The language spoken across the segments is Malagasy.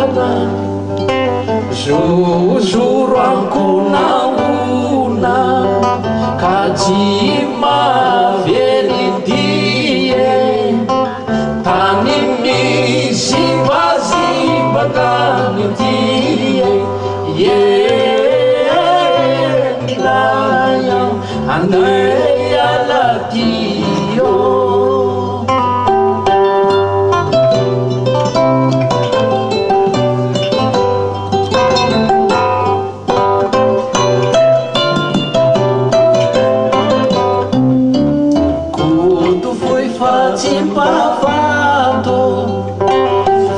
ala zozoro ankonaona ka tsy mavelidie tany misy vazibakanytie yelaya andray alatio Simpavato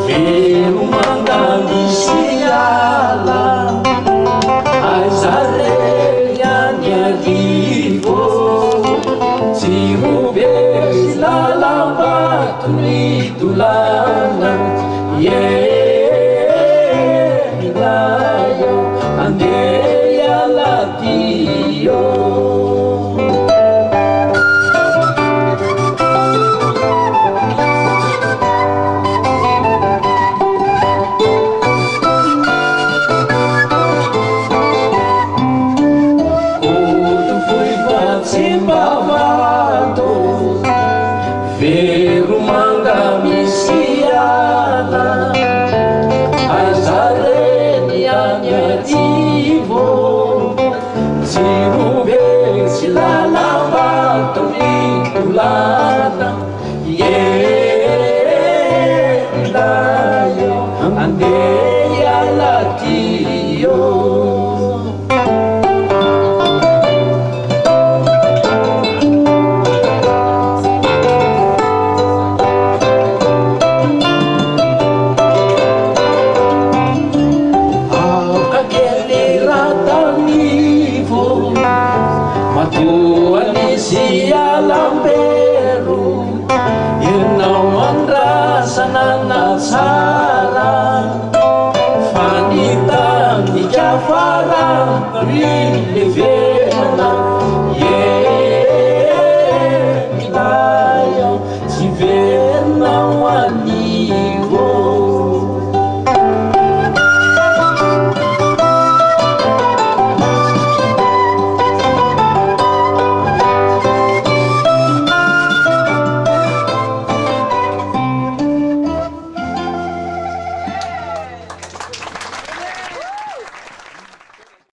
vero mandamisiala aizarea niadivo si rubesi lalambato nidolana yelayo andeia ladio Simpavato vero mangamisiala aizarenia niadivo si rubesi lalambato nidolana yelayo andeia ladio Sialambero yenao andrasanana tsara fanitandika farany leve